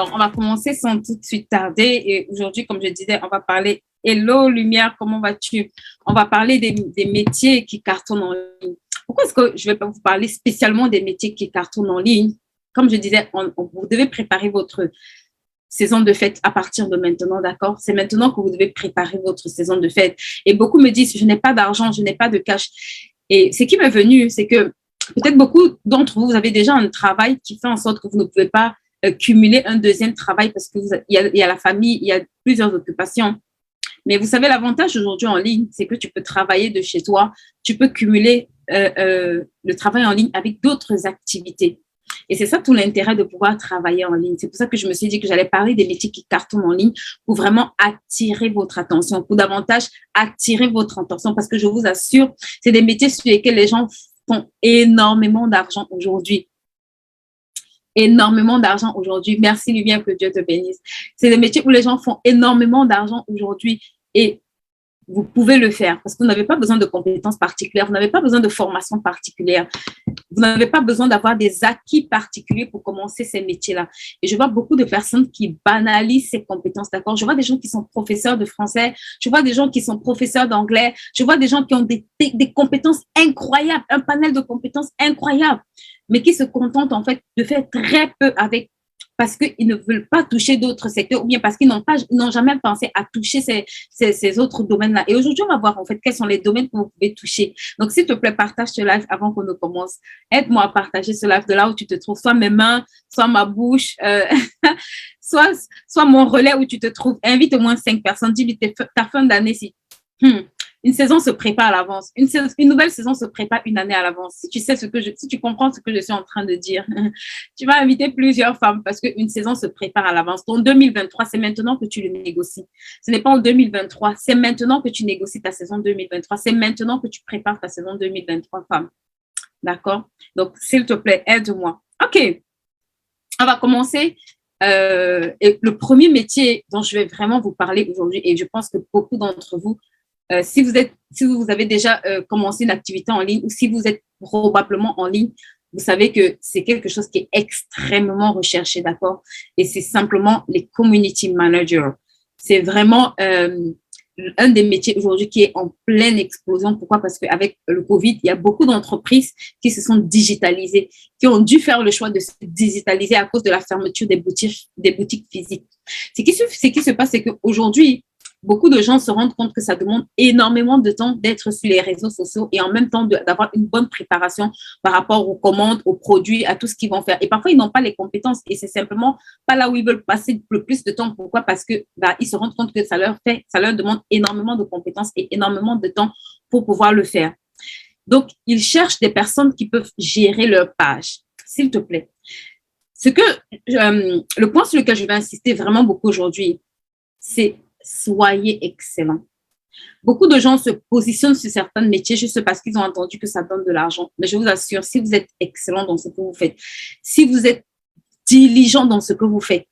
Alors, on va commencer sans tout de suite tarder. Et aujourd'hui, comme je disais, on va parler Hello Lumière, comment vas-tu? On va parler des métiers qui cartonnent en ligne. Pourquoi est-ce que je ne vais pas vous parler spécialement des métiers qui cartonnent en ligne? Comme je disais, vous devez préparer votre saison de fête à partir de maintenant, d'accord? C'est maintenant que vous devez préparer votre saison de fête. Et beaucoup me disent, je n'ai pas d'argent, je n'ai pas de cash. Et ce qui m'est venu, c'est que peut-être beaucoup d'entre vous, vous avez déjà un travail qui fait en sorte que vous ne pouvez pas cumuler un deuxième travail parce qu'il y a la famille, il y a plusieurs occupations. Mais vous savez, l'avantage aujourd'hui en ligne, c'est que tu peux travailler de chez toi, tu peux cumuler le travail en ligne avec d'autres activités. Et c'est ça tout l'intérêt de pouvoir travailler en ligne. C'est pour ça que je me suis dit que j'allais parler des métiers qui cartonnent en ligne pour vraiment attirer votre attention, pour davantage attirer votre attention parce que je vous assure, c'est des métiers sur lesquels les gens font énormément d'argent aujourd'hui. Énormément d'argent aujourd'hui. Merci, Lumière, que Dieu te bénisse. C'est des métiers où les gens font énormément d'argent aujourd'hui et vous pouvez le faire parce que vous n'avez pas besoin de compétences particulières, vous n'avez pas besoin de formation particulière, vous n'avez pas besoin d'avoir des acquis particuliers pour commencer ces métiers-là. Et je vois beaucoup de personnes qui banalisent ces compétences, d'accord? Je vois des gens qui sont professeurs de français, je vois des gens qui sont professeurs d'anglais, je vois des gens qui ont des compétences incroyables, un panel de compétences incroyables, mais qui se contentent en fait de faire très peu avec parce qu'ils ne veulent pas toucher d'autres secteurs ou bien parce qu'ils n'ont jamais pensé à toucher ces autres domaines-là. Et aujourd'hui, on va voir en fait quels sont les domaines que vous pouvez toucher. Donc, s'il te plaît, partage ce live avant qu'on ne commence. Aide-moi à partager ce live de là où tu te trouves, soit mes mains, soit ma bouche, soit mon relais où tu te trouves. Invite au moins 5 personnes. Dis-lui ta fin d'année si. Une saison se prépare à l'avance. Une nouvelle saison se prépare une année à l'avance. Si tu sais si tu comprends ce que je suis en train de dire, tu vas inviter plusieurs femmes parce qu'une saison se prépare à l'avance. Ton 2023, c'est maintenant que tu le négocies. Ce n'est pas en 2023, c'est maintenant que tu négocies ta saison 2023. C'est maintenant que tu prépares ta saison 2023, femme. D'accord? Donc, s'il te plaît, aide-moi. OK. On va commencer. Et le premier métier dont je vais vraiment vous parler aujourd'hui, et je pense que beaucoup d'entre vous, si vous avez déjà commencé une activité en ligne ou si vous êtes probablement en ligne, vous savez que c'est quelque chose qui est extrêmement recherché, d'accord? Et c'est simplement les community managers. C'est vraiment un des métiers aujourd'hui qui est en pleine explosion. Pourquoi? Parce qu'avec le Covid, il y a beaucoup d'entreprises qui se sont digitalisées, qui ont dû faire le choix de se digitaliser à cause de la fermeture des boutiques physiques. Ce qui se passe, c'est qu'aujourd'hui, beaucoup de gens se rendent compte que ça demande énormément de temps d'être sur les réseaux sociaux et en même temps d'avoir une bonne préparation par rapport aux commandes, aux produits, à tout ce qu'ils vont faire. Et parfois, ils n'ont pas les compétences et c'est simplement pas là où ils veulent passer le plus de temps. Pourquoi? Parce que ils se rendent compte que ça leur demande énormément de compétences et énormément de temps pour pouvoir le faire. Donc, ils cherchent des personnes qui peuvent gérer leur page. S'il te plaît. Le point sur lequel je vais insister vraiment beaucoup aujourd'hui, c'est soyez excellent. Beaucoup de gens se positionnent sur certains métiers juste parce qu'ils ont entendu que ça donne de l'argent. Mais je vous assure, si vous êtes excellent dans ce que vous faites, si vous êtes diligent dans ce que vous faites,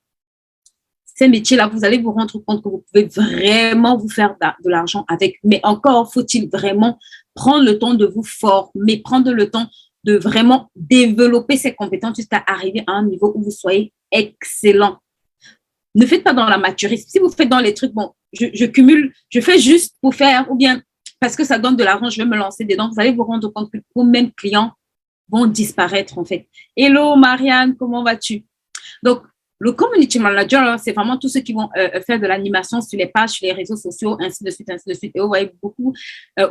ces métiers-là, vous allez vous rendre compte que vous pouvez vraiment vous faire de l'argent avec. Mais encore faut-il vraiment prendre le temps de vous former, prendre le temps de vraiment développer ces compétences jusqu'à arriver à un niveau où vous soyez excellent. Ne faites pas dans la maturité. Si vous faites dans les trucs, bon, je cumule, je fais juste pour faire, ou bien parce que ça donne de l'argent, je vais me lancer dedans. Vous allez vous rendre compte que vos mêmes clients vont disparaître, en fait. Hello, Marianne, comment vas-tu? Donc, le community manager, c'est vraiment tous ceux qui vont faire de l'animation sur les pages, sur les réseaux sociaux, ainsi de suite, ainsi de suite. Et vous voyez beaucoup.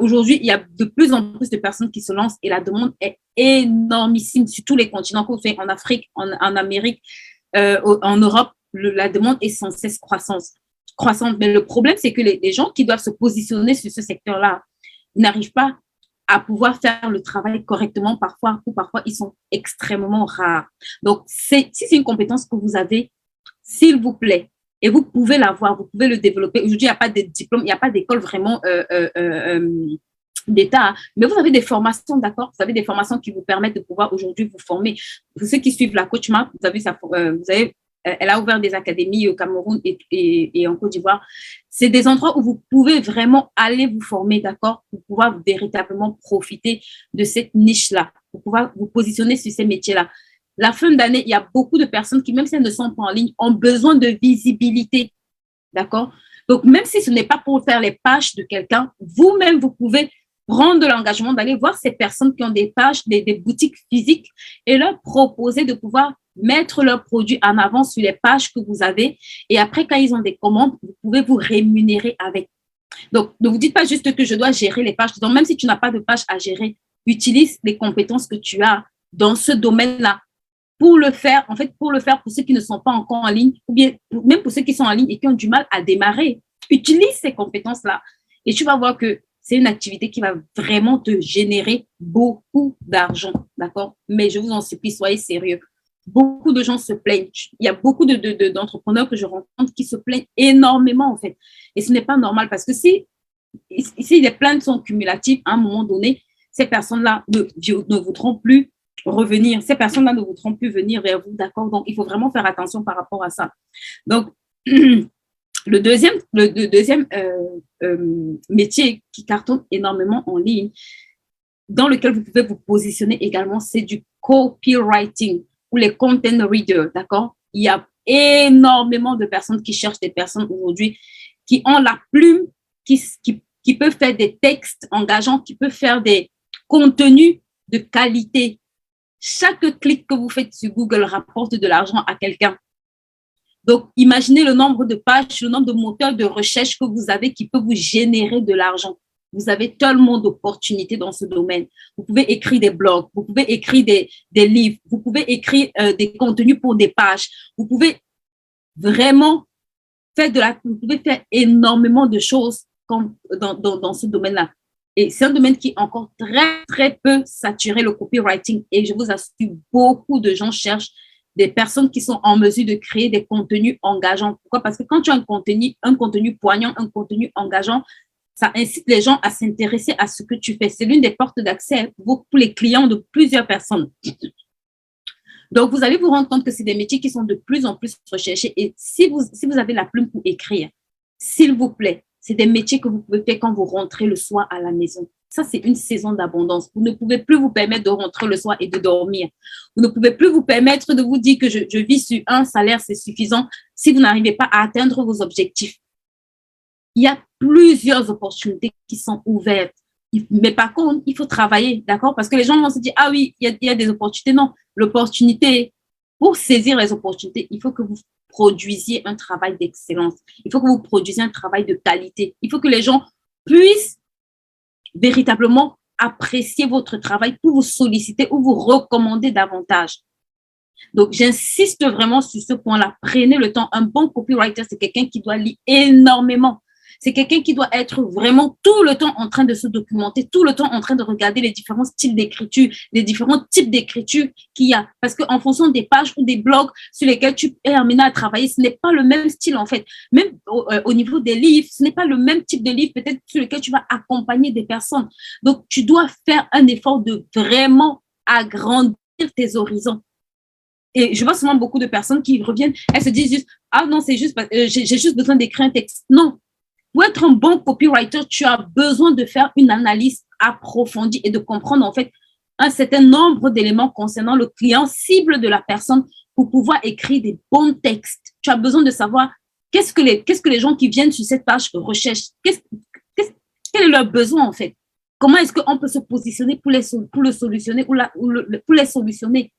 Aujourd'hui, il y a de plus en plus de personnes qui se lancent et la demande est énormissime sur tous les continents, que vous faites en Afrique, en Amérique, en Europe. La demande est sans cesse croissante. Mais le problème, c'est que les gens qui doivent se positionner sur ce secteur-là n'arrivent pas à pouvoir faire le travail correctement parfois, ou parfois ils sont extrêmement rares. Donc, si c'est une compétence que vous avez, s'il vous plaît, et vous pouvez l'avoir, vous pouvez le développer. Aujourd'hui, il n'y a pas de diplôme, il n'y a pas d'école vraiment d'État, mais vous avez des formations, d'accord? Vous avez des formations qui vous permettent de pouvoir aujourd'hui vous former. Pour ceux qui suivent la Coach Map, elle a ouvert des académies au Cameroun et en Côte d'Ivoire. C'est des endroits où vous pouvez vraiment aller vous former, d'accord, pour pouvoir véritablement profiter de cette niche-là, pour pouvoir vous positionner sur ces métiers-là. La fin d'année, il y a beaucoup de personnes qui, même si elles ne sont pas en ligne, ont besoin de visibilité. D'accord? Donc, même si ce n'est pas pour faire les pages de quelqu'un, vous-même, vous pouvez prendre de l'engagement d'aller voir ces personnes qui ont des pages, des boutiques physiques et leur proposer de pouvoir mettre leurs produits en avant sur les pages que vous avez. Et après, quand ils ont des commandes, vous pouvez vous rémunérer avec. Donc, ne vous dites pas juste que je dois gérer les pages. Donc, même si tu n'as pas de page à gérer, utilise les compétences que tu as dans ce domaine-là pour le faire, en fait, pour le faire pour ceux qui ne sont pas encore en ligne, ou bien même pour ceux qui sont en ligne et qui ont du mal à démarrer. Utilise ces compétences-là et tu vas voir que c'est une activité qui va vraiment te générer beaucoup d'argent, d'accord? Mais je vous en supplie, soyez sérieux. Beaucoup de gens se plaignent. Il y a beaucoup d'entrepreneurs que je rencontre qui se plaignent énormément, en fait. Et ce n'est pas normal parce que si les plaintes sont cumulatives, à un moment donné, ces personnes-là ne voudront plus revenir. Ces personnes-là ne voudront plus venir vers vous, d'accord? Donc, il faut vraiment faire attention par rapport à ça. Donc, le deuxième métier qui cartonne énormément en ligne, dans lequel vous pouvez vous positionner également, c'est du copywriting ou les content readers, d'accord? Il y a énormément de personnes qui cherchent des personnes aujourd'hui qui ont la plume, qui peuvent faire des textes engageants, qui peuvent faire des contenus de qualité. Chaque clic que vous faites sur Google rapporte de l'argent à quelqu'un. Donc, imaginez le nombre de pages, le nombre de moteurs de recherche que vous avez qui peut vous générer de l'argent. Vous avez tellement d'opportunités dans ce domaine. Vous pouvez écrire des blogs, vous pouvez écrire des livres, vous pouvez écrire des contenus pour des pages. Vous pouvez vraiment vous pouvez faire énormément de choses dans ce domaine-là. Et c'est un domaine qui est encore très, très peu saturé, le copywriting. Et je vous assure, beaucoup de gens cherchent des personnes qui sont en mesure de créer des contenus engageants. Pourquoi? Parce que quand tu as un contenu poignant, un contenu engageant, ça incite les gens à s'intéresser à ce que tu fais. C'est l'une des portes d'accès pour les clients de plusieurs personnes. Donc, vous allez vous rendre compte que c'est des métiers qui sont de plus en plus recherchés. Et si vous avez la plume pour écrire, s'il vous plaît, c'est des métiers que vous pouvez faire quand vous rentrez le soir à la maison. Ça, c'est une saison d'abondance. Vous ne pouvez plus vous permettre de rentrer le soir et de dormir. Vous ne pouvez plus vous permettre de vous dire que je vis sur un salaire, c'est suffisant si vous n'arrivez pas à atteindre vos objectifs. Il y a plusieurs opportunités qui sont ouvertes. Mais par contre, il faut travailler, d'accord? Parce que les gens vont se dire, ah oui, il y a des opportunités. Non, l'opportunité, pour saisir les opportunités, il faut que vous produisiez un travail d'excellence. Il faut que vous produisiez un travail de qualité. Il faut que les gens puissent véritablement apprécier votre travail pour vous solliciter ou vous recommander davantage. Donc, j'insiste vraiment sur ce point-là. Prenez le temps. Un bon copywriter, c'est quelqu'un qui doit lire énormément. C'est quelqu'un qui doit être vraiment tout le temps en train de se documenter, tout le temps en train de regarder les différents styles d'écriture, les différents types d'écriture qu'il y a. Parce qu'en fonction des pages ou des blogs sur lesquels tu es amené à travailler, ce n'est pas le même style en fait. Même au niveau des livres, ce n'est pas le même type de livre peut-être sur lequel tu vas accompagner des personnes. Donc, tu dois faire un effort de vraiment agrandir tes horizons. Et je vois souvent beaucoup de personnes qui reviennent, elles se disent juste, ah non, c'est juste, j'ai juste besoin d'écrire un texte. Non. Pour être un bon copywriter, tu as besoin de faire une analyse approfondie et de comprendre en fait un certain nombre d'éléments concernant le client cible de la personne pour pouvoir écrire des bons textes. Tu as besoin de savoir qu'est-ce que les gens qui viennent sur cette page recherchent, quel est leur besoin en fait. Comment est-ce qu'on peut se positionner pour le solutionner pour les solutionner.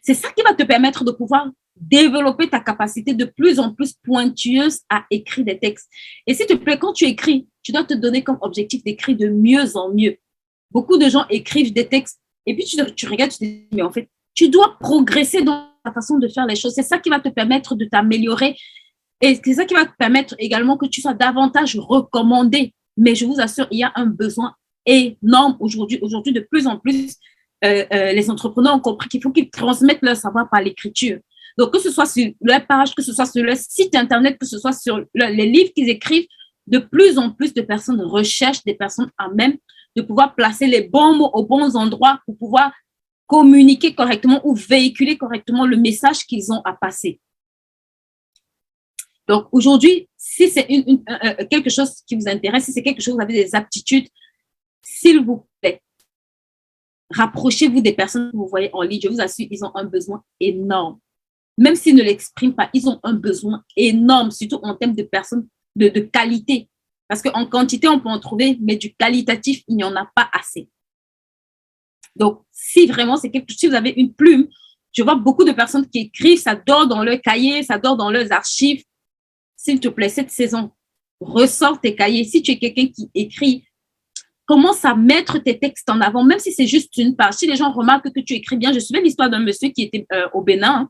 C'est ça qui va te permettre de pouvoir développer ta capacité de plus en plus pointueuse à écrire des textes. Et s'il te plaît, quand tu écris, tu dois te donner comme objectif d'écrire de mieux en mieux. Beaucoup de gens écrivent des textes et puis tu regardes, tu te dis, mais en fait, tu dois progresser dans ta façon de faire les choses. C'est ça qui va te permettre de t'améliorer et c'est ça qui va te permettre également que tu sois davantage recommandé. Mais je vous assure, il y a un besoin énorme aujourd'hui. Aujourd'hui, de plus en plus, les entrepreneurs ont compris qu'il faut qu'ils transmettent leur savoir par l'écriture. Donc, que ce soit sur leur page, que ce soit sur leur site Internet, que ce soit sur les livres qu'ils écrivent, de plus en plus de personnes recherchent des personnes à même de pouvoir placer les bons mots aux bons endroits pour pouvoir communiquer correctement ou véhiculer correctement le message qu'ils ont à passer. Donc, aujourd'hui, si c'est quelque chose qui vous intéresse, si c'est quelque chose, vous avez des aptitudes, s'il vous plaît, rapprochez-vous des personnes que vous voyez en ligne. Je vous assure, ils ont un besoin énorme. Même s'ils ne l'expriment pas, ils ont un besoin énorme, surtout en termes de personnes de qualité. Parce qu'en quantité, on peut en trouver, mais du qualitatif, il n'y en a pas assez. Donc, si vraiment c'est quelque chose, si vous avez une plume, je vois beaucoup de personnes qui écrivent, ça dort dans leur cahier, ça dort dans leurs archives. S'il te plaît, cette saison, ressors tes cahiers. Si tu es quelqu'un qui écrit, commence à mettre tes textes en avant, même si c'est juste une page. Si les gens remarquent que tu écris bien, je suivais l'histoire d'un monsieur qui était au Bénin, hein,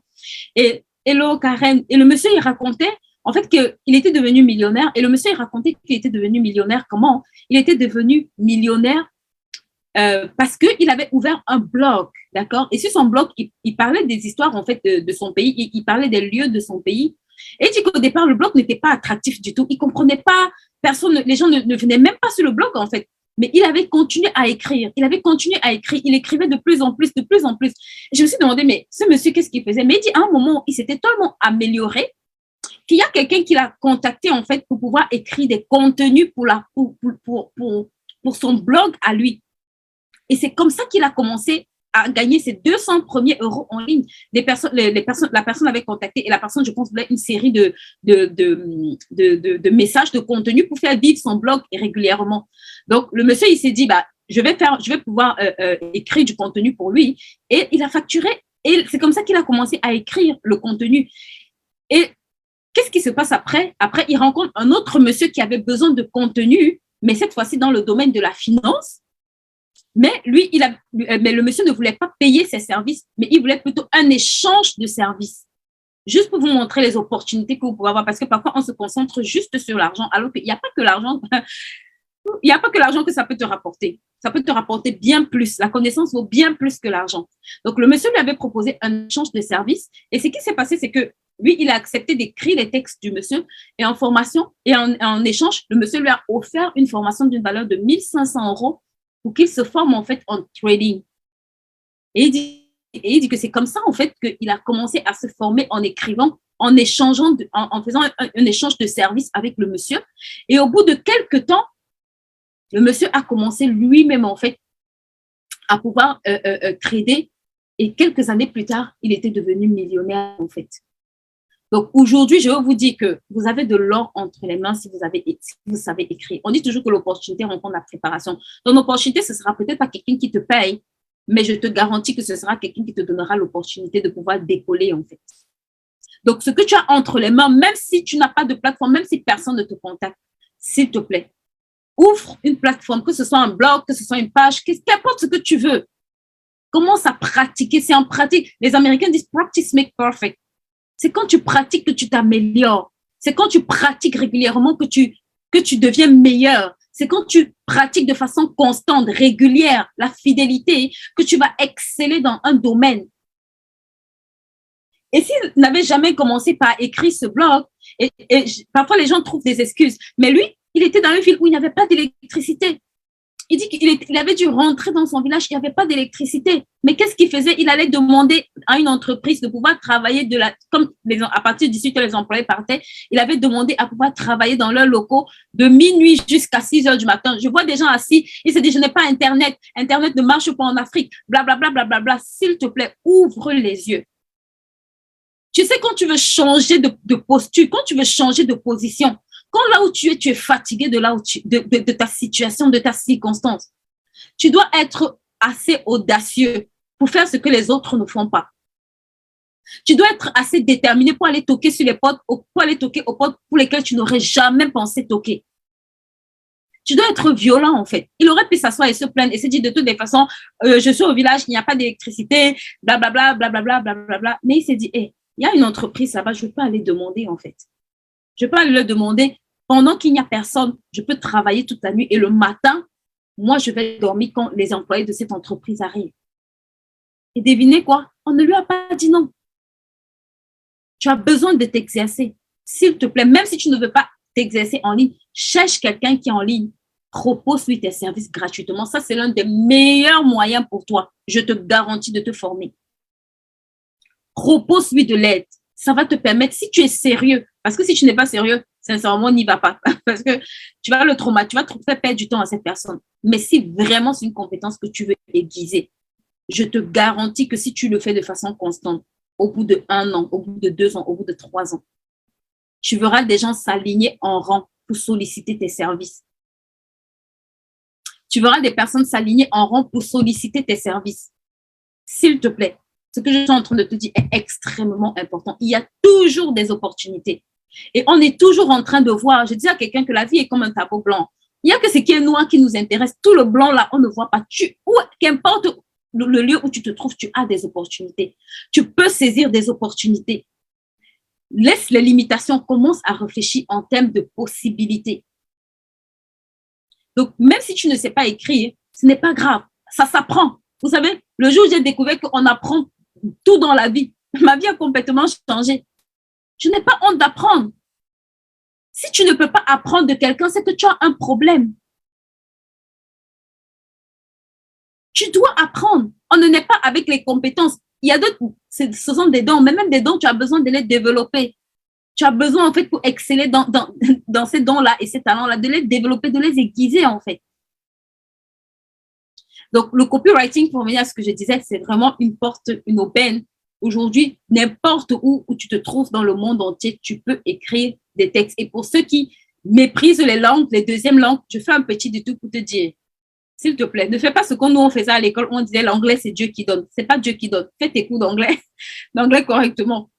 et hello Karen, et le monsieur, il racontait en fait qu'il était devenu millionnaire, et le monsieur, il racontait qu'il était devenu millionnaire. Comment? Il était devenu millionnaire parce qu'il avait ouvert un blog, d'accord? Et sur son blog, il parlait des histoires, en fait, de son pays, il parlait des lieux de son pays. Et il dit qu'au départ, le blog n'était pas attractif du tout. Il ne comprenait pas, personne, les gens ne venaient même pas sur le blog, en fait. Mais il avait continué à écrire. Il avait continué à écrire. Il écrivait de plus en plus, de plus en plus. Et je me suis demandé, mais ce monsieur, qu'est-ce qu'il faisait? Mais il dit, à un moment, il s'était tellement amélioré qu'il y a quelqu'un qui l'a contacté, en fait, pour pouvoir écrire des contenus pour son blog à lui. Et c'est comme ça qu'il a commencé à gagner ses 200 premiers euros en ligne. La personne avait contacté et la personne, je pense, voulait une série de messages, de contenu pour faire vivre son blog régulièrement. Donc, le monsieur, il s'est dit, bah, je vais pouvoir écrire du contenu pour lui. Et il a facturé. Et c'est comme ça qu'il a commencé à écrire le contenu. Et qu'est-ce qui se passe après? Après, il rencontre un autre monsieur qui avait besoin de contenu, mais cette fois-ci dans le domaine de la finance. Mais mais le monsieur ne voulait pas payer ses services, mais il voulait plutôt un échange de services. Juste pour vous montrer les opportunités que vous pouvez avoir, parce que parfois on se concentre juste sur l'argent, alors qu'il n'y a pas que l'argent, il n'y a pas que l'argent que ça peut te rapporter. Ça peut te rapporter bien plus. La connaissance vaut bien plus que l'argent. Donc le monsieur lui avait proposé un échange de services, et ce qui s'est passé, c'est que lui, il a accepté d'écrire les textes du monsieur, et en formation, et en échange, le monsieur lui a offert une formation d'une valeur de 1 500 euros pour qu'il se forme en fait en trading. Et il dit que c'est comme ça en fait qu'il a commencé à se former en écrivant, en échangeant, en faisant un échange de services avec le monsieur. Et au bout de quelques temps, le monsieur a commencé lui-même en fait à pouvoir trader. Et quelques années plus tard, il était devenu millionnaire en fait. Donc aujourd'hui, je veux vous dire que vous avez de l'or entre les mains si vous savez écrire. On dit toujours que l'opportunité rencontre la préparation. Donc l'opportunité, ce sera peut-être pas quelqu'un qui te paye, mais je te garantis que ce sera quelqu'un qui te donnera l'opportunité de pouvoir décoller en fait. Donc ce que tu as entre les mains, même si tu n'as pas de plateforme, même si personne ne te contacte, s'il te plaît, ouvre une plateforme, que ce soit un blog, que ce soit une page, qu'importe ce que tu veux. Commence à pratiquer. C'est en pratique. Les Américains disent practice make perfect. C'est quand tu pratiques que tu t'améliores. C'est quand tu pratiques régulièrement que tu deviens meilleur. C'est quand tu pratiques de façon constante, régulière, la fidélité, que tu vas exceller dans un domaine. Et s'il n'avait jamais commencé par écrire ce blog, et parfois les gens trouvent des excuses, mais lui, il était dans une ville où il n'y avait pas d'électricité. Il dit qu'il avait dû rentrer dans son village, il n'y avait pas d'électricité. Mais qu'est-ce qu'il faisait? Il allait demander à une entreprise de pouvoir travailler comme à partir d'ici que les employés partaient, il avait demandé à pouvoir travailler dans leurs locaux de minuit jusqu'à 6 heures du matin. Je vois des gens assis, ils se disent, je n'ai pas Internet, Internet ne marche pas en Afrique, blablabla, blablabla. S'il te plaît, ouvre les yeux. Tu sais, quand tu veux changer de posture, quand tu veux changer de position, quand là où tu es fatigué de ta situation, de ta circonstance, tu dois être assez audacieux pour faire ce que les autres ne font pas. Tu dois être assez déterminé pour aller toquer sur les portes, pour aller toquer aux portes pour lesquelles tu n'aurais jamais pensé toquer. Tu dois être violent, en fait. Il aurait pu s'asseoir et se plaindre et se dire de toutes les façons, je suis au village, il n'y a pas d'électricité, blablabla, blablabla, blablabla. Mais il s'est dit, il y a une entreprise là-bas, je ne vais pas aller demander, en fait. Je ne vais pas aller le demander. Pendant qu'il n'y a personne, je peux travailler toute la nuit et le matin, moi, je vais dormir quand les employés de cette entreprise arrivent. Et devinez quoi? On ne lui a pas dit non. Tu as besoin de t'exercer. S'il te plaît, même si tu ne veux pas t'exercer en ligne, cherche quelqu'un qui est en ligne. Propose-lui tes services gratuitement. Ça, c'est l'un des meilleurs moyens pour toi. Je te garantis de te former. Propose-lui de l'aide. Ça va te permettre, si tu es sérieux, parce que si tu n'es pas sérieux, sincèrement, n'y va pas. Parce que tu vas le traumatiser, tu vas faire perdre du temps à cette personne. Mais si vraiment c'est une compétence que tu veux aiguiser, Je te garantis que si tu le fais de façon constante, au bout de 1 an, au bout de 2 ans, au bout de 3 ans, tu verras des gens s'aligner en rang pour solliciter tes services. Tu verras des personnes s'aligner en rang pour solliciter tes services. S'il te plaît, ce que je suis en train de te dire est extrêmement important. Il y a toujours des opportunités. Et on est toujours en train de voir, je dis à quelqu'un que la vie est comme un tableau blanc. Il n'y a que ce qui est noir qui nous intéresse. Tout le blanc là, on ne voit pas. Qu'importe le lieu où tu te trouves, tu as des opportunités. Tu peux saisir des opportunités. Laisse les limitations, commence à réfléchir en termes de possibilités. Donc, même si tu ne sais pas écrire, ce n'est pas grave. Ça s'apprend. Vous savez, le jour où j'ai découvert qu'on apprend tout dans la vie, ma vie a complètement changé. Je n'ai pas honte d'apprendre. Si tu ne peux pas apprendre de quelqu'un, c'est que tu as un problème. Tu dois apprendre. On ne naît pas avec les compétences. Il y a d'autres, ce sont des dons, mais même des dons, tu as besoin de les développer. Tu as besoin, en fait, pour exceller dans ces dons-là et ces talents-là, de les développer, de les aiguiser, en fait. Donc, le copywriting, pour revenir à ce que je disais, c'est vraiment une porte, une aubaine. Aujourd'hui, n'importe où tu te trouves dans le monde entier, tu peux écrire des textes. Et pour ceux qui méprisent les langues, les deuxièmes langues, je fais un petit détour pour te dire, s'il te plaît, ne fais pas ce qu'on nous on faisait à l'école, on disait l'anglais, c'est Dieu qui donne. C'est pas Dieu qui donne. Fais tes cours d'anglais correctement.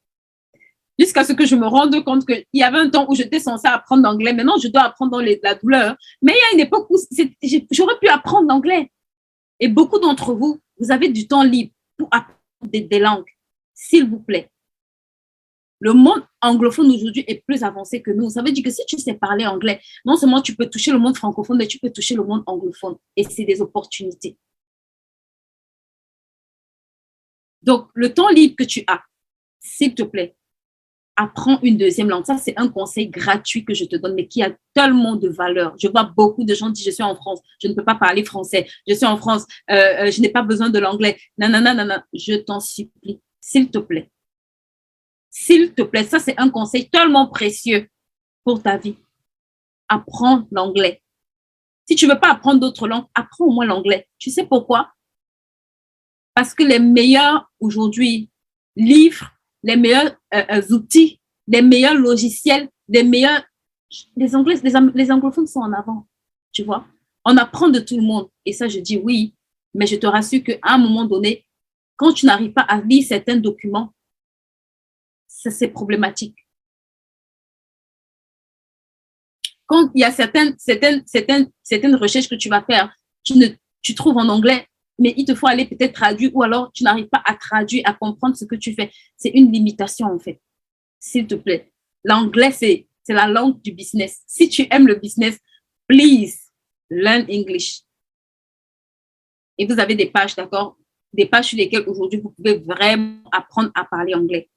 Jusqu'à ce que je me rende compte qu'il y avait un temps où j'étais censée apprendre l'anglais. Maintenant, je dois apprendre dans la douleur. Mais il y a une époque où j'aurais pu apprendre l'anglais. Et beaucoup d'entre vous, vous avez du temps libre pour apprendre des langues. S'il vous plaît. Le monde anglophone aujourd'hui est plus avancé que nous. Ça veut dire que si tu sais parler anglais, non seulement tu peux toucher le monde francophone, mais tu peux toucher le monde anglophone. Et c'est des opportunités. Donc, le temps libre que tu as, s'il te plaît, apprends une deuxième langue. Ça, c'est un conseil gratuit que je te donne, mais qui a tellement de valeur. Je vois beaucoup de gens dire, je suis en France, je ne peux pas parler français. Je suis en France, je n'ai pas besoin de l'anglais. Non. Je t'en supplie, s'il te plaît. S'il te plaît, ça, c'est un conseil tellement précieux pour ta vie. Apprends l'anglais. Si tu ne veux pas apprendre d'autres langues, apprends au moins l'anglais. Tu sais pourquoi? Parce que les meilleurs aujourd'hui livres, les meilleurs outils, les meilleurs logiciels, les anglophones sont en avant, tu vois. On apprend de tout le monde. Et ça, je dis oui, mais je te rassure qu'à un moment donné, quand tu n'arrives pas à lire certains documents, c'est problématique. Quand il y a certaines recherches que tu vas faire, tu trouves en anglais, mais il te faut aller peut-être traduire ou alors tu n'arrives pas à traduire, à comprendre ce que tu fais. C'est une limitation, en fait. S'il te plaît. L'anglais, c'est la langue du business. Si tu aimes le business, please, learn English. Et vous avez des pages, d'accord? Des pages sur lesquelles aujourd'hui, vous pouvez vraiment apprendre à parler anglais.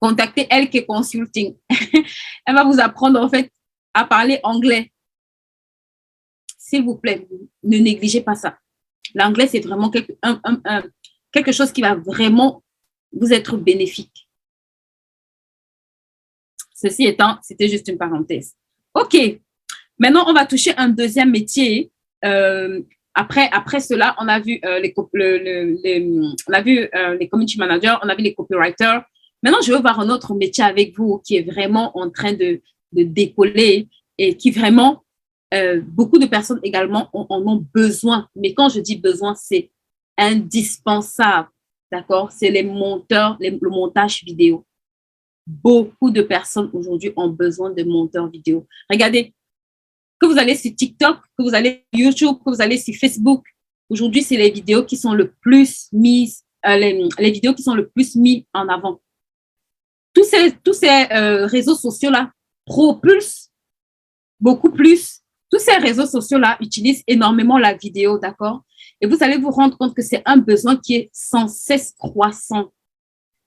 Contactez LK Consulting. Elle va vous apprendre, en fait, à parler anglais. S'il vous plaît, ne négligez pas ça. L'anglais, c'est vraiment quelque chose qui va vraiment vous être bénéfique. Ceci étant, c'était juste une parenthèse. OK. Maintenant, on va toucher un deuxième métier. Après cela, on a vu les community managers, on a vu les copywriters. Maintenant, je veux voir un autre métier avec vous qui est vraiment en train de décoller et qui vraiment, beaucoup de personnes également en ont besoin. Mais quand je dis besoin, c'est indispensable. D'accord? C'est les monteurs, le montage vidéo. Beaucoup de personnes aujourd'hui ont besoin de monteurs vidéo. Regardez, que vous allez sur TikTok, que vous allez sur YouTube, que vous allez sur Facebook. Aujourd'hui, c'est les vidéos qui sont le plus mises, les vidéos qui sont le plus mises en avant. Tous ces réseaux sociaux-là propulsent beaucoup plus. Tous ces réseaux sociaux-là utilisent énormément la vidéo, d'accord? Et vous allez vous rendre compte que c'est un besoin qui est sans cesse croissant.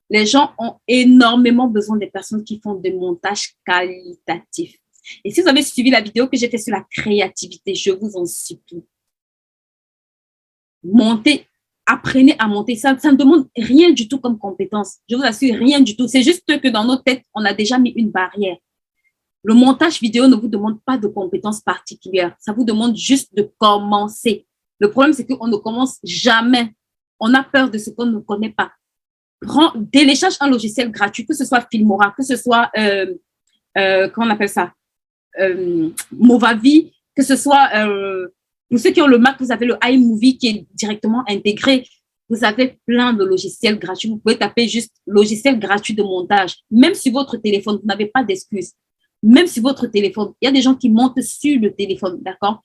Les gens ont énormément besoin des personnes qui font des montages qualitatifs. Et si vous avez suivi la vidéo que j'ai faite sur la créativité, je vous en supplie. Montez, apprenez à monter. Ça ne demande rien du tout comme compétence. Je vous assure, rien du tout. C'est juste que dans notre tête, on a déjà mis une barrière. Le montage vidéo ne vous demande pas de compétences particulières. Ça vous demande juste de commencer. Le problème, c'est qu'on ne commence jamais. On a peur de ce qu'on ne connaît pas. Télécharge un logiciel gratuit, que ce soit Filmora, que ce soit, comment on appelle ça, Movavi, que ce soit, pour ceux qui ont le Mac, vous avez le iMovie qui est directement intégré. Vous avez plein de logiciels gratuits. Vous pouvez taper juste logiciel gratuit de montage. Même sur votre téléphone, vous n'avez pas d'excuses. Même sur votre téléphone, il y a des gens qui montent sur le téléphone, d'accord?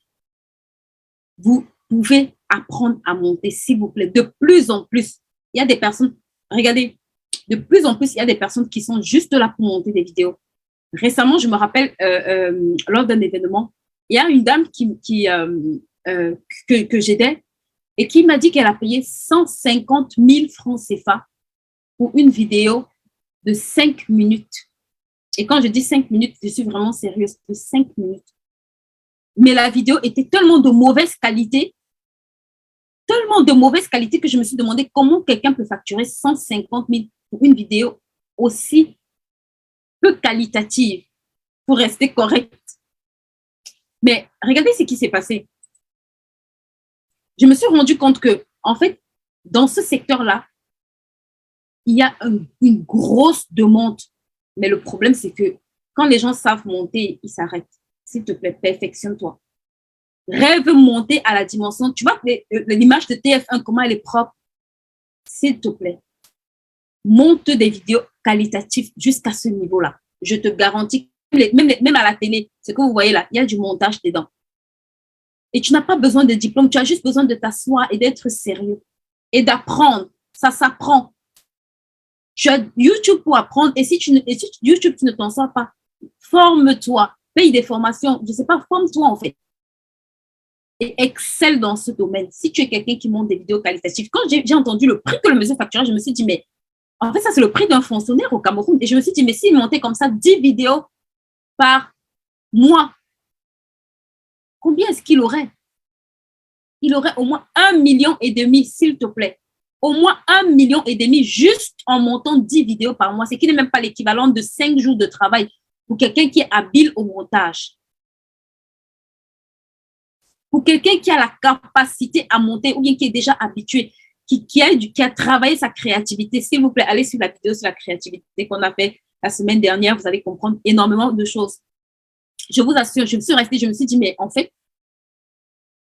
Vous pouvez apprendre à monter, s'il vous plaît. De plus en plus, il y a des personnes, regardez, de plus en plus, il y a des personnes qui sont juste là pour monter des vidéos. Récemment, je me rappelle, lors d'un événement, il y a une dame que j'aidais et qui m'a dit qu'elle a payé 150 000 francs CFA pour une vidéo de 5 minutes. Et quand je dis 5 minutes, je suis vraiment sérieuse, de 5 minutes. Mais la vidéo était tellement de mauvaise qualité que je me suis demandé comment quelqu'un peut facturer 150 000 pour une vidéo aussi peu qualitative pour rester correcte. Mais regardez ce qui s'est passé. Je me suis rendu compte que, en fait, dans ce secteur-là, il y a une grosse demande. Mais le problème, c'est que quand les gens savent monter, ils s'arrêtent. S'il te plaît, perfectionne-toi. Rêve monter à la dimension. Tu vois l'image de TF1, comment elle est propre. S'il te plaît, monte des vidéos qualitatives jusqu'à ce niveau-là. Je te garantis, même à la télé, ce que vous voyez là, il y a du montage dedans. Et tu n'as pas besoin de diplôme, tu as juste besoin de t'asseoir et d'être sérieux et d'apprendre. Ça s'apprend. Tu as YouTube pour apprendre et si YouTube, tu ne t'en sors pas, forme-toi, paye des formations, je ne sais pas, forme-toi en fait. Et excelle dans ce domaine. Si tu es quelqu'un qui monte des vidéos qualitatives, quand j'ai entendu le prix que le monsieur facturait, je me suis dit, mais en fait, ça, c'est le prix d'un fonctionnaire au Cameroun. Et je me suis dit, mais s'il montait comme ça 10 vidéos par mois, combien est-ce qu'il aurait? Il aurait au moins 1,5 million, s'il te plaît. Au moins 1,5 million juste en montant 10 vidéos par mois. C'est qui n'est même pas l'équivalent de 5 jours de travail pour quelqu'un qui est habile au montage. Pour quelqu'un qui a la capacité à monter ou bien qui est déjà habitué, qui a travaillé sa créativité. S'il vous plaît, allez sur la vidéo sur la créativité qu'on a fait la semaine dernière. Vous allez comprendre énormément de choses. Je vous assure, je me suis restée, je me suis dit, mais en fait,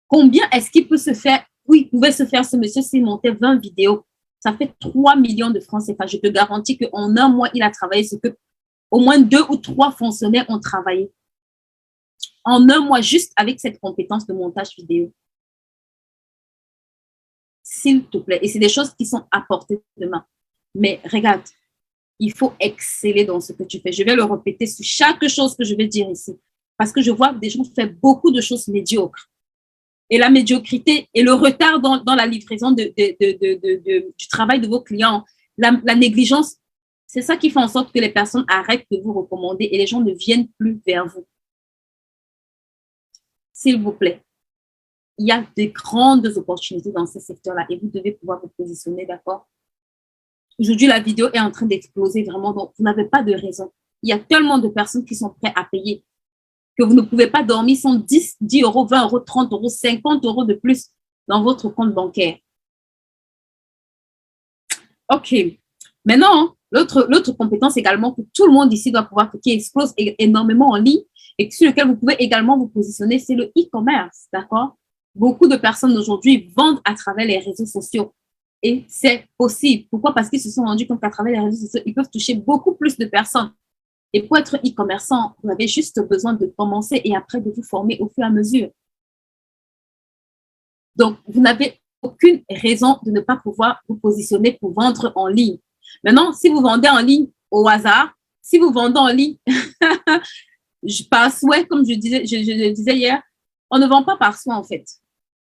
combien est-ce qu'il peut se faire? Oui, il pouvait se faire ce monsieur s'il montait 20 vidéos. Ça fait 3 millions de francs CFA. Je te garantis qu'en un mois, il a travaillé ce que au moins 2 ou 3 fonctionnaires ont travaillé. En un mois, juste avec cette compétence de montage vidéo. S'il te plaît. Et c'est des choses qui sont à portée de main. Mais regarde, il faut exceller dans ce que tu fais. Je vais le répéter sur chaque chose que je vais dire ici. Parce que je vois que des gens font beaucoup de choses médiocres. Et la médiocrité et le retard dans la livraison du travail de vos clients, la négligence, c'est ça qui fait en sorte que les personnes arrêtent de vous recommander et les gens ne viennent plus vers vous. S'il vous plaît, il y a de grandes opportunités dans ce secteur-là et vous devez pouvoir vous positionner, d'accord? Aujourd'hui, la vidéo est en train d'exploser vraiment, donc vous n'avez pas de raison. Il y a tellement de personnes qui sont prêtes à payer que vous ne pouvez pas dormir sans 10 euros, 20 euros, 30 euros, 50 euros de plus dans votre compte bancaire. OK. Maintenant, l'autre compétence également que tout le monde ici doit pouvoir, qui explose énormément en ligne et sur lequel vous pouvez également vous positionner, c'est le e-commerce, d'accord? Beaucoup de personnes aujourd'hui vendent à travers les réseaux sociaux et c'est possible. Pourquoi? Parce qu'ils se sont rendus compte qu'à travers les réseaux sociaux, ils peuvent toucher beaucoup plus de personnes. Et pour être e-commerçant, vous avez juste besoin de commencer et après de vous former au fur et à mesure. Donc, vous n'avez aucune raison de ne pas pouvoir vous positionner pour vendre en ligne. Maintenant, si vous vendez en ligne au hasard, si vous vendez en ligne par souhait, comme je disais hier, on ne vend pas par soi en fait.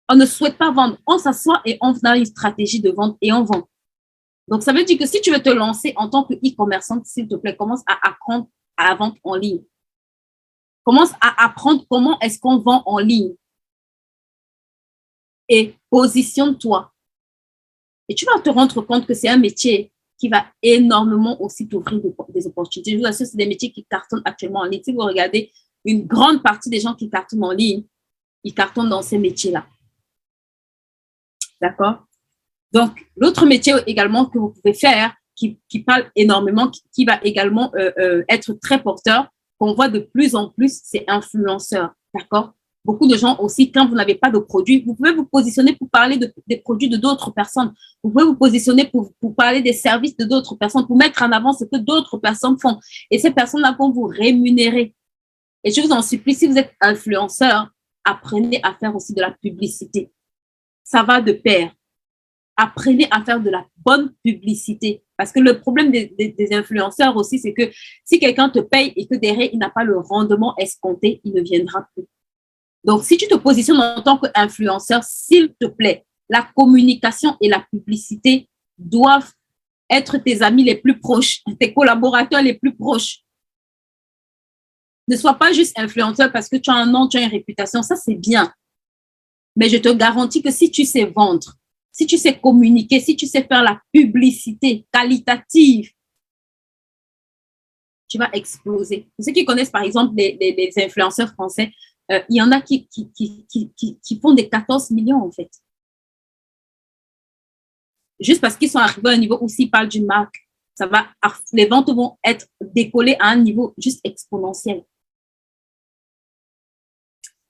On ne souhaite pas vendre. On s'assoit et on a une stratégie de vente et on vend. Donc, ça veut dire que si tu veux te lancer en tant que e-commerçante, s'il te plaît, commence à apprendre à la vente en ligne. Commence à apprendre comment est-ce qu'on vend en ligne. Et positionne-toi. Et tu vas te rendre compte que c'est un métier qui va énormément aussi t'ouvrir des opportunités. Je vous assure, c'est des métiers qui cartonnent actuellement en ligne. Si vous regardez une grande partie des gens qui cartonnent en ligne, ils cartonnent dans ces métiers-là. D'accord? Donc, l'autre métier également que vous pouvez faire, qui parle énormément, qui va également être très porteur, qu'on voit de plus en plus, c'est influenceur, d'accord? Beaucoup de gens aussi, quand vous n'avez pas de produits, vous pouvez vous positionner pour parler des produits de d'autres personnes. Vous pouvez vous positionner pour parler des services de d'autres personnes, pour mettre en avant ce que d'autres personnes font. Et ces personnes-là vont vous rémunérer. Et je vous en supplie, si vous êtes influenceur, apprenez à faire aussi de la publicité. Ça va de pair. Apprenez à faire de la bonne publicité. Parce que le problème des influenceurs aussi, c'est que si quelqu'un te paye et que derrière, il n'a pas le rendement escompté, il ne viendra plus. Donc, si tu te positionnes en tant qu'influenceur, s'il te plaît, la communication et la publicité doivent être tes amis les plus proches, tes collaborateurs les plus proches. Ne sois pas juste influenceur parce que tu as un nom, tu as une réputation, ça c'est bien. Mais je te garantis que si tu sais vendre, si tu sais communiquer, si tu sais faire la publicité qualitative, tu vas exploser. Pour ceux qui connaissent par exemple les influenceurs français, il y en a qui font des 14 millions en fait. Juste parce qu'ils sont arrivés à un niveau où s'ils parlent d'une marque, les ventes vont être décollées à un niveau juste exponentiel.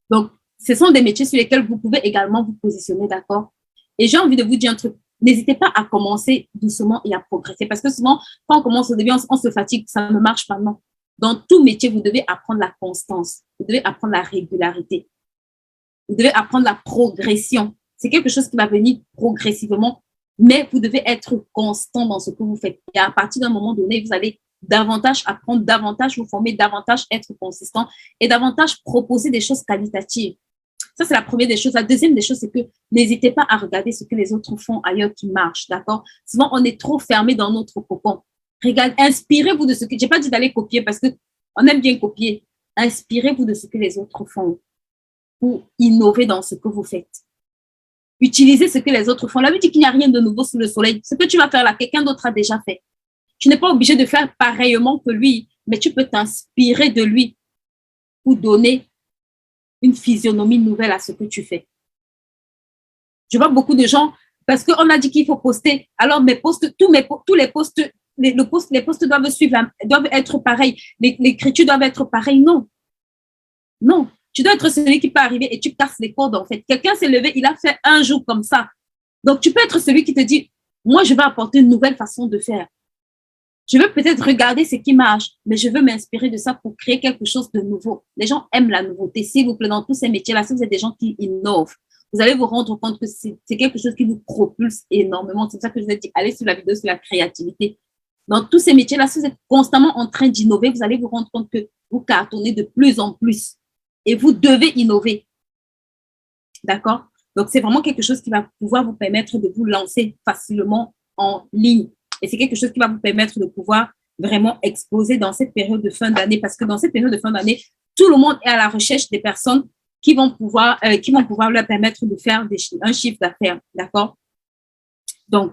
Donc, ce sont des métiers sur lesquels vous pouvez également vous positionner, d'accord? Et j'ai envie de vous dire un truc. N'hésitez pas à commencer doucement et à progresser. Parce que souvent, quand on commence au début, on se fatigue, ça ne marche pas, non. Dans tout métier, vous devez apprendre la constance. Vous devez apprendre la régularité. Vous devez apprendre la progression. C'est quelque chose qui va venir progressivement, mais vous devez être constant dans ce que vous faites. Et à partir d'un moment donné, vous allez davantage apprendre, davantage vous former, davantage être consistant et davantage proposer des choses qualitatives. Ça, c'est la première des choses. La deuxième des choses, c'est que n'hésitez pas à regarder ce que les autres font ailleurs qui marche, d'accord? Souvent, on est trop fermé dans notre cocon. Regardez, inspirez-vous de ce que... Je n'ai pas dit d'aller copier parce qu'on aime bien copier. Inspirez-vous de ce que les autres font pour innover dans ce que vous faites. Utilisez ce que les autres font. La vie dit qu'il n'y a rien de nouveau sous le soleil. Ce que tu vas faire là, quelqu'un d'autre a déjà fait. Tu n'es pas obligé de faire pareillement que lui, mais tu peux t'inspirer de lui pour donner une physionomie nouvelle à ce que tu fais. Je vois beaucoup de gens, parce qu'on a dit qu'il faut poster, alors mes posts, tous les posts, les posts doivent suivre, doivent être pareils, l'écriture doit être pareille. Non. Non. Tu dois être celui qui peut arriver et tu casses les codes, en fait. Quelqu'un s'est levé, il a fait un jour comme ça. Donc, tu peux être celui qui te dit, moi, je vais apporter une nouvelle façon de faire. Je veux peut-être regarder ce qui marche, mais je veux m'inspirer de ça pour créer quelque chose de nouveau. Les gens aiment la nouveauté. S'il vous plaît, dans tous ces métiers-là, si vous êtes des gens qui innovent, vous allez vous rendre compte que c'est quelque chose qui vous propulse énormément. C'est pour ça que je vous ai dit, allez sur la vidéo sur la créativité. Dans tous ces métiers-là, si vous êtes constamment en train d'innover, vous allez vous rendre compte que vous cartonnez de plus en plus. Et vous devez innover. D'accord? Donc, c'est vraiment quelque chose qui va pouvoir vous permettre de vous lancer facilement en ligne. Et c'est quelque chose qui va vous permettre de pouvoir vraiment exploser dans cette période de fin d'année. Parce que dans cette période de fin d'année, tout le monde est à la recherche des personnes qui vont pouvoir leur permettre de faire un chiffre d'affaires. D'accord? Donc,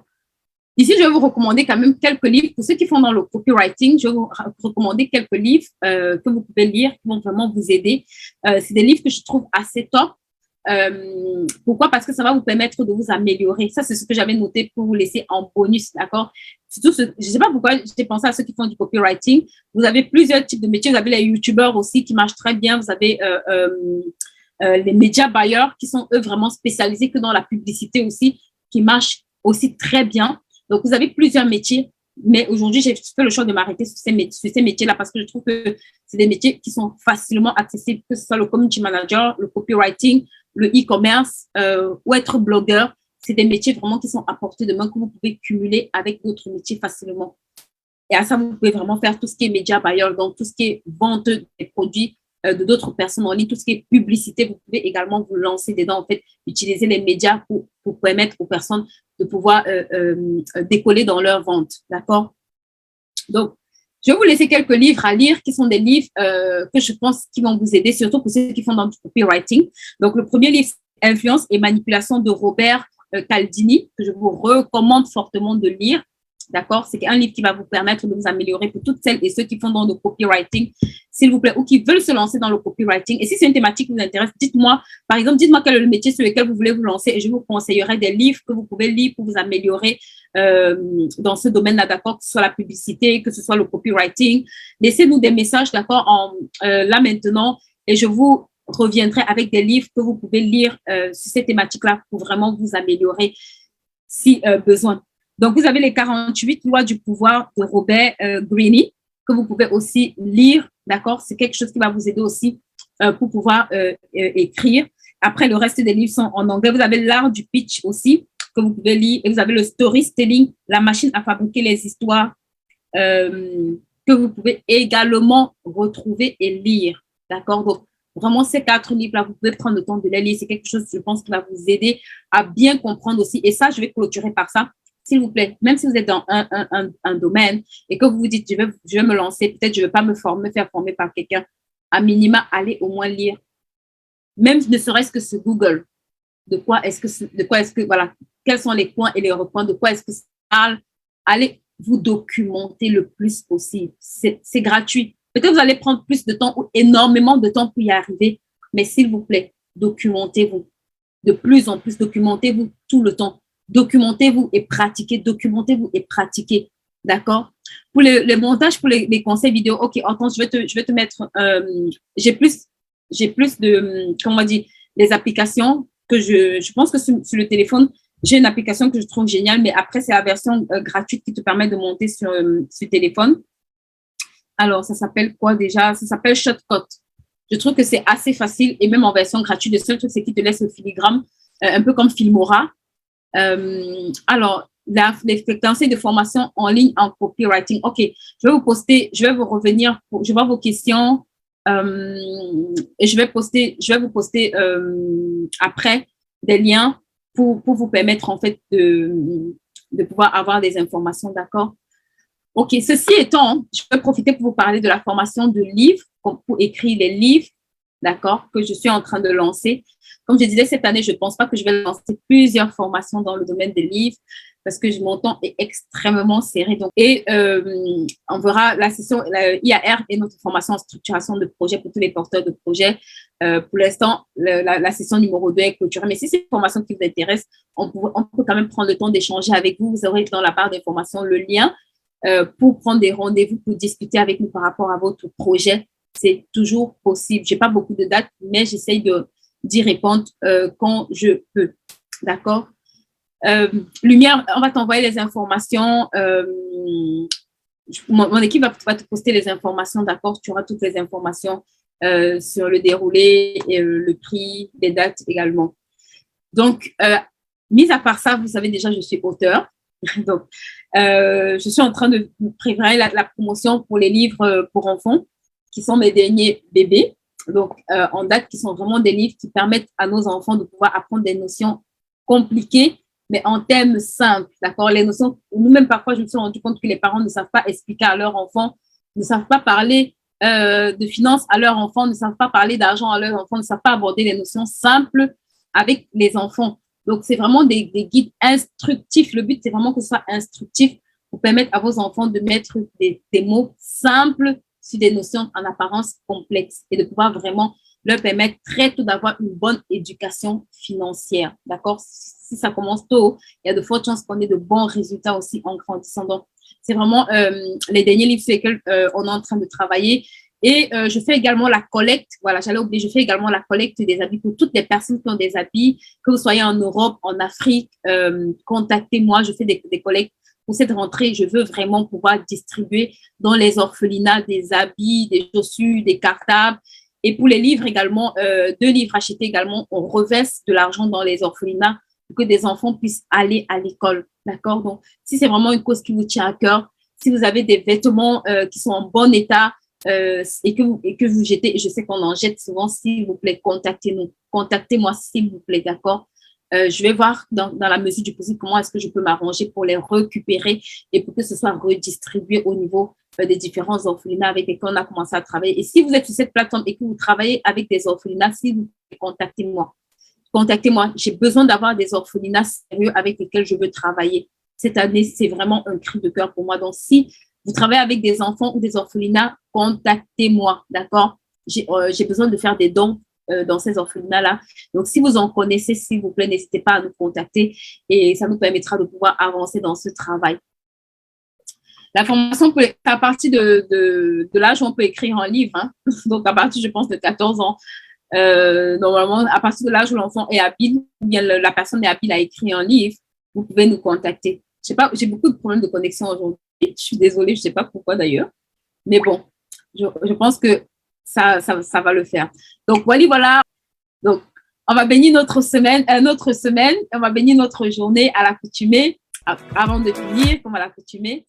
ici, je vais vous recommander quand même quelques livres. Pour ceux qui font dans le copywriting, je vais vous recommander quelques livres que vous pouvez lire, qui vont vraiment vous aider. C'est des livres que je trouve assez top. Pourquoi? Parce que ça va vous permettre de vous améliorer. Ça, c'est ce que j'avais noté pour vous laisser en bonus, d'accord? Surtout, je ne sais pas pourquoi j'ai pensé à ceux qui font du copywriting. Vous avez plusieurs types de métiers. Vous avez les youtubeurs aussi qui marchent très bien. Vous avez les médias buyers qui sont eux vraiment spécialisés que dans la publicité aussi, qui marchent aussi très bien. Donc, vous avez plusieurs métiers. Mais aujourd'hui, j'ai fait le choix de m'arrêter sur ces métiers-là parce que je trouve que c'est des métiers qui sont facilement accessibles, que ce soit le community manager, le copywriting, le e-commerce ou être blogueur. C'est des métiers vraiment qui sont à portée de main que vous pouvez cumuler avec d'autres métiers facilement. Et à ça, vous pouvez vraiment faire tout ce qui est média buyer, donc tout ce qui est vente des produits de d'autres personnes en ligne, tout ce qui est publicité, vous pouvez également vous lancer dedans, en fait, utiliser les médias pour permettre aux personnes de pouvoir décoller dans leur vente, d'accord? Donc, je vais vous laisser quelques livres à lire qui sont des livres que je pense qui vont vous aider, surtout pour ceux qui font dans le copywriting. Donc, le premier livre, Influence et manipulation de Robert Cialdini, que je vous recommande fortement de lire. D'accord? C'est un livre qui va vous permettre de vous améliorer pour toutes celles et ceux qui font dans le copywriting, s'il vous plaît, ou qui veulent se lancer dans le copywriting. Et si c'est une thématique qui vous intéresse, dites-moi, par exemple, dites-moi quel est le métier sur lequel vous voulez vous lancer et je vous conseillerai des livres que vous pouvez lire pour vous améliorer dans ce domaine-là, d'accord? Que ce soit la publicité, que ce soit le copywriting. Laissez-nous des messages, d'accord, là maintenant, et je vous reviendrai avec des livres que vous pouvez lire sur ces thématiques-là pour vraiment vous améliorer si besoin. Donc, vous avez les 48 lois du pouvoir de Robert Greene que vous pouvez aussi lire, d'accord? C'est quelque chose qui va vous aider aussi pour pouvoir écrire. Après, le reste des livres sont en anglais. Vous avez l'art du pitch aussi que vous pouvez lire. Et vous avez le storytelling, la machine à fabriquer les histoires que vous pouvez également retrouver et lire, d'accord? Donc, vraiment, ces 4 livres-là, vous pouvez prendre le temps de les lire. C'est quelque chose, je pense, qui va vous aider à bien comprendre aussi. Et ça, je vais clôturer par ça. S'il vous plaît, même si vous êtes dans un domaine et que vous vous dites, je vais me lancer, peut-être je ne vais pas me faire former par quelqu'un, à minima, allez au moins lire, même ne serait-ce que sur Google. Voilà, quels sont les points et les recoins, de quoi est-ce que ça parle. Allez vous documenter le plus possible. C'est gratuit. Peut-être que vous allez prendre plus de temps ou énormément de temps pour y arriver, mais s'il vous plaît, documentez-vous. De plus en plus, documentez-vous tout le temps. Documentez-vous et pratiquez, documentez-vous et pratiquez, d'accord? Pour les montages, pour les conseils vidéo, ok, attends, je vais te mettre, j'ai plus de, comment on dit, des applications que je pense que sur le téléphone, j'ai une application que je trouve géniale, mais après, c'est la version gratuite qui te permet de monter sur téléphone. Alors, ça s'appelle quoi déjà? Ça s'appelle Shotcut. Je trouve que c'est assez facile et même en version gratuite, le seul truc, c'est qu'il te laisse le filigrane, un peu comme Filmora. Alors, les fréquences de formation en ligne en copywriting. OK, je vais vous revenir, je vais voir vos questions et je vais vous poster après des liens pour vous permettre en fait de pouvoir avoir des informations, d'accord? OK, ceci étant, je vais profiter pour vous parler de la formation de livres, pour écrire les livres, d'accord, que je suis en train de lancer. Comme je disais, cette année, je ne pense pas que je vais lancer plusieurs formations dans le domaine des livres parce que mon temps est extrêmement serré. Donc, on verra la session IAR et notre formation en structuration de projet pour tous les porteurs de projets. Pour l'instant, la session numéro 2 est clôturée. Mais si c'est une formation qui vous intéresse, on peut quand même prendre le temps d'échanger avec vous. Vous aurez dans la barre d'information le lien pour prendre des rendez-vous, pour discuter avec nous par rapport à votre projet. C'est toujours possible. Je n'ai pas beaucoup de dates, mais j'essaye d'y répondre quand je peux. D'accord? Lumière, on va t'envoyer les informations. Mon équipe va te poster les informations, d'accord? Tu auras toutes les informations sur le déroulé, et, le prix, les dates également. Donc, mis à part ça, vous savez déjà, je suis auteure. Donc, je suis en train de préparer la promotion pour les livres pour enfants, qui sont mes derniers bébés. Donc, en date, qui sont vraiment des livres qui permettent à nos enfants de pouvoir apprendre des notions compliquées, mais en termes simples, d'accord? Les notions, nous-mêmes, parfois, je me suis rendu compte que les parents ne savent pas expliquer à leurs enfants, ne savent pas parler de finances à leurs enfants, ne savent pas parler d'argent à leurs enfants, ne savent pas aborder les notions simples avec les enfants. Donc, c'est vraiment des guides instructifs. Le but, c'est vraiment que ce soit instructif pour permettre à vos enfants de mettre des mots simples sur des notions en apparence complexes et de pouvoir vraiment leur permettre très tôt d'avoir une bonne éducation financière. D'accord? Si ça commence tôt, il y a de fortes chances qu'on ait de bons résultats aussi en grandissant. Donc, c'est vraiment les derniers livres sur lesquels on est en train de travailler. Et je fais également la collecte. Voilà, j'allais oublier, je fais également la collecte des habits pour toutes les personnes qui ont des habits, que vous soyez en Europe, en Afrique, contactez-moi. Je fais des collectes pour cette rentrée. Je veux vraiment pouvoir distribuer dans les orphelinats des habits, des chaussures, des cartables. Et pour les livres également, 2 livres achetés également, on reverse de l'argent dans les orphelinats pour que des enfants puissent aller à l'école. D'accord? Donc, si c'est vraiment une cause qui vous tient à cœur, si vous avez des vêtements qui sont en bon état, et que vous jetez, je sais qu'on en jette souvent, s'il vous plaît, contactez-nous. Contactez-moi, s'il vous plaît, d'accord? Je vais voir dans la mesure du possible comment est-ce que je peux m'arranger pour les récupérer et pour que ce soit redistribué au niveau des différents orphelinats avec lesquels on a commencé à travailler. Et si vous êtes sur cette plateforme et que vous travaillez avec des orphelinats, s'il vous plaît, contactez-moi. Contactez-moi. J'ai besoin d'avoir des orphelinats sérieux avec lesquels je veux travailler. cette année, c'est vraiment un cri de cœur pour moi. Donc, si vous travaillez avec des enfants ou des orphelinats, contactez-moi, d'accord? J'ai besoin de faire des dons dans ces orphelinats-là. Donc, si vous en connaissez, s'il vous plaît, n'hésitez pas à nous contacter et ça nous permettra de pouvoir avancer dans ce travail. La formation peut, à partir de l'âge où on peut écrire un livre, hein. Donc à partir, je pense, de 14 ans. Normalement, à partir de l'âge où l'enfant est habile, ou bien la personne est habile à écrire un livre, vous pouvez nous contacter. Je sais pas, j'ai beaucoup de problèmes de connexion aujourd'hui. Je suis désolée, je ne sais pas pourquoi d'ailleurs. Mais bon, je pense que ça va le faire. Donc voilà. Donc, on va bénir notre semaine, on va bénir notre journée à l'accoutumée, avant de finir, comme à l'accoutumée.